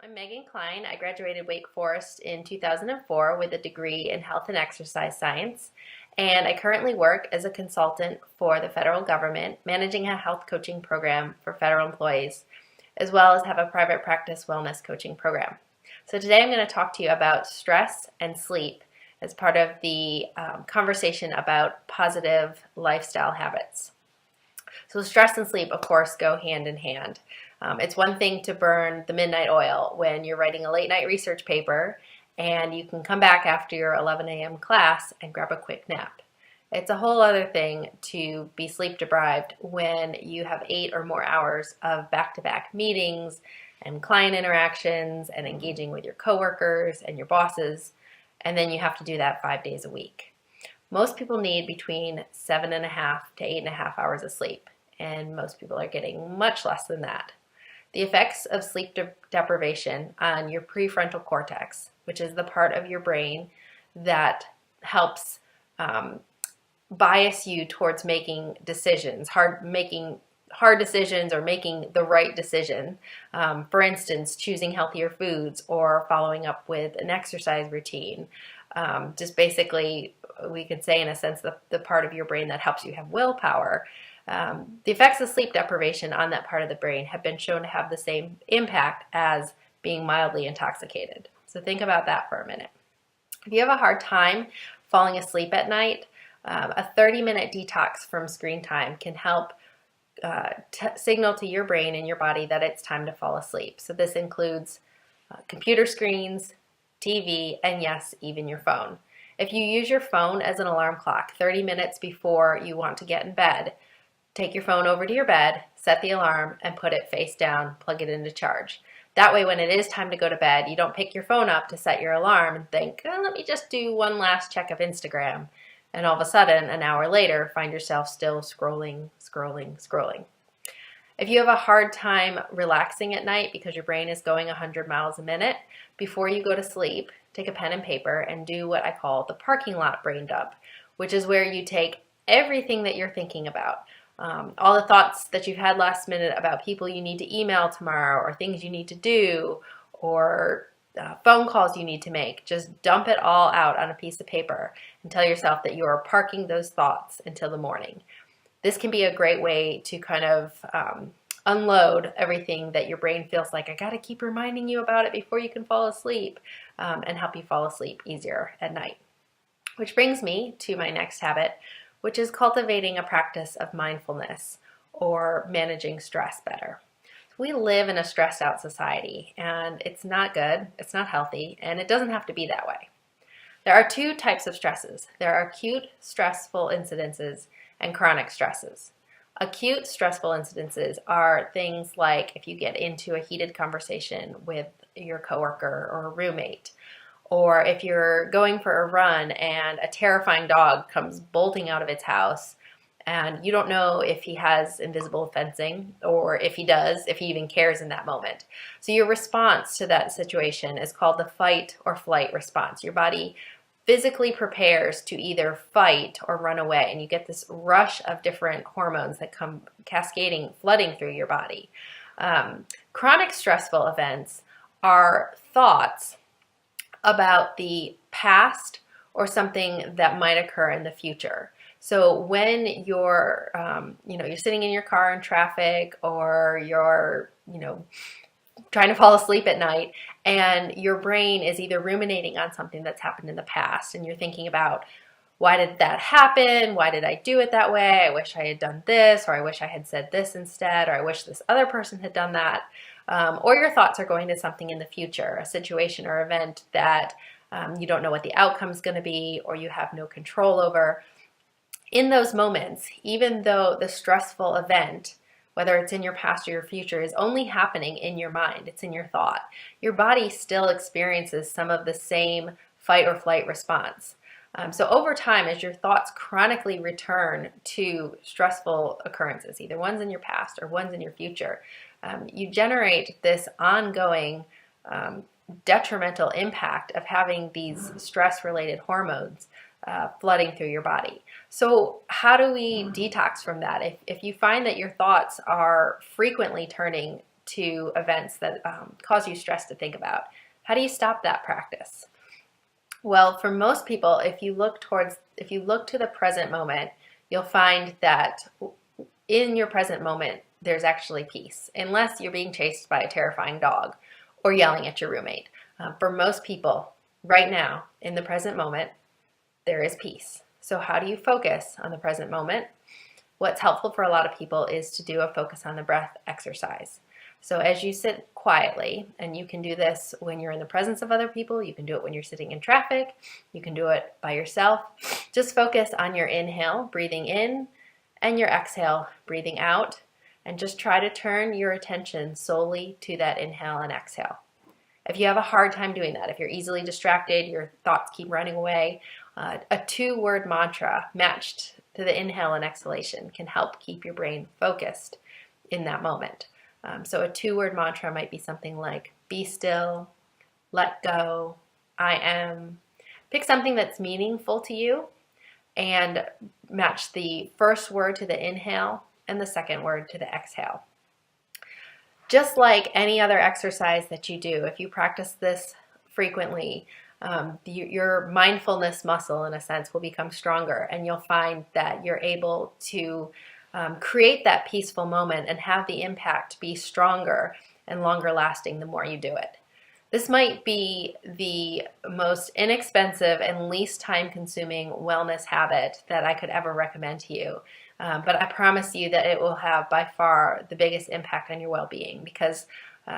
I'm Megan Cline. I graduated Wake Forest in 2004 with a degree in health and exercise science, and I currently work as a consultant for the federal government, managing a health coaching program for federal employees, as well as have a private practice wellness coaching program. So today I'm going to talk to you about stress and sleep as part of the conversation about positive lifestyle habits. So stress and sleep, of course, go hand in hand. It's one thing to burn the midnight oil when you're writing a late night research paper and you can come back after your 11 a.m. class and grab a quick nap. It's a whole other thing to be sleep deprived when you have 8 or more hours of back-to-back meetings and client interactions and engaging with your coworkers and your bosses, and then you have to do that 5 days a week. Most people need between 7.5 to 8.5 hours of sleep, and most people are getting much less than that. The effects of sleep deprivation on your prefrontal cortex, which is the part of your brain that helps bias you towards making decisions, making hard decisions or making the right decision. For instance, choosing healthier foods or following up with an exercise routine. Just basically, we could say in a sense, the part of your brain that helps you have willpower. The effects of sleep deprivation on that part of the brain have been shown to have the same impact as being mildly intoxicated. So think about that for a minute. If you have a hard time falling asleep at night, a 30-minute detox from screen time can help signal to your brain and your body that it's time to fall asleep. So this includes computer screens, TV, and yes, even your phone. If you use your phone as an alarm clock 30 minutes before you want to get in bed, take your phone over to your bed, set the alarm, and put it face down, plug it into charge. That way, when it is time to go to bed, you don't pick your phone up to set your alarm and think, oh, let me just do one last check of Instagram. And all of a sudden, an hour later, find yourself still scrolling. If you have a hard time relaxing at night because your brain is going 100 miles a minute, before you go to sleep, take a pen and paper and do what I call the parking lot brain dump, which is where you take everything that you're thinking about, all the thoughts that you've had last minute about people you need to email tomorrow or things you need to do or phone calls you need to make. Just dump it all out on a piece of paper and tell yourself that you are parking those thoughts until the morning. This can be a great way to kind of unload everything that your brain feels like, I got to keep reminding you about it before you can fall asleep, and help you fall asleep easier at night. Which brings me to my next habit, which is cultivating a practice of mindfulness or managing stress better. We live in a stressed out society, and it's not good, it's not healthy, and it doesn't have to be that way. There are 2 types of stresses. There are acute stressful incidences and chronic stresses. Acute stressful incidences are things like if you get into a heated conversation with your coworker or a roommate, or if you're going for a run and a terrifying dog comes bolting out of its house and you don't know if he has invisible fencing or if he does, if he even cares in that moment. So your response to that situation is called the fight or flight response. Your body physically prepares to either fight or run away, and you get this rush of different hormones that come cascading, flooding through your body. Chronic stressful events are thoughts about the past or something that might occur in the future. So when you're sitting in your car in traffic, or you're, trying to fall asleep at night, and your brain is either ruminating on something that's happened in the past, and you're thinking about, why did that happen? Why did I do it that way? I wish I had done this, or I wish I had said this instead, or I wish this other person had done that. Or your thoughts are going to something in the future, a situation or event that you don't know what the outcome is going to be, or you have no control over. In those moments, even though the stressful event, whether it's in your past or your future, is only happening in your mind, it's in your thought, your body still experiences some of the same fight or flight response. So over time, as your thoughts chronically return to stressful occurrences, either ones in your past or ones in your future, you generate this ongoing detrimental impact of having these stress-related hormones flooding through your body. So how do we detox from that? If you find that your thoughts are frequently turning to events that cause you stress to think about. How do you stop that practice? Well, for most people, if you look to the present moment, you'll find that in your present moment, there's actually peace, unless you're being chased by a terrifying dog or yelling at your roommate. For most people, right now, in the present moment, there is peace. So how do you focus on the present moment? What's helpful for a lot of people is to do a focus on the breath exercise. So as you sit quietly, and you can do this when you're in the presence of other people, you can do it when you're sitting in traffic, you can do it by yourself. Just focus on your inhale, breathing in, and your exhale, breathing out, and just try to turn your attention solely to that inhale and exhale. If you have a hard time doing that, if you're easily distracted, your thoughts keep running away, a 2-word mantra matched to the inhale and exhalation can help keep your brain focused in that moment. So a 2-word mantra might be something like, be still, let go, I am. Pick something that's meaningful to you and match the first word to the inhale and the second word to the exhale. Just like any other exercise that you do, if you practice this frequently, your mindfulness muscle, in a sense, will become stronger, and you'll find that you're able to create that peaceful moment and have the impact be stronger and longer lasting the more you do it. This might be the most inexpensive and least time-consuming wellness habit that I could ever recommend to you. But I promise you that it will have by far the biggest impact on your well-being, because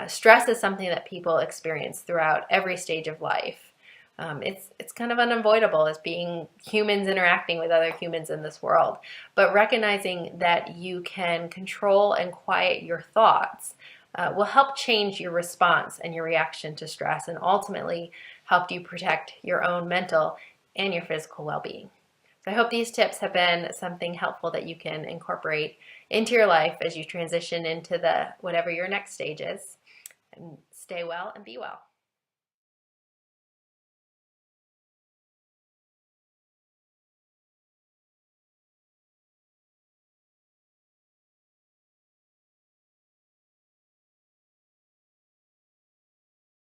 stress is something that people experience throughout every stage of life. It's kind of unavoidable as being humans interacting with other humans in this world. But recognizing that you can control and quiet your thoughts will help change your response and your reaction to stress, and ultimately help you protect your own mental and your physical well-being. So I hope these tips have been something helpful that you can incorporate into your life as you transition into whatever your next stage is. And stay well and be well.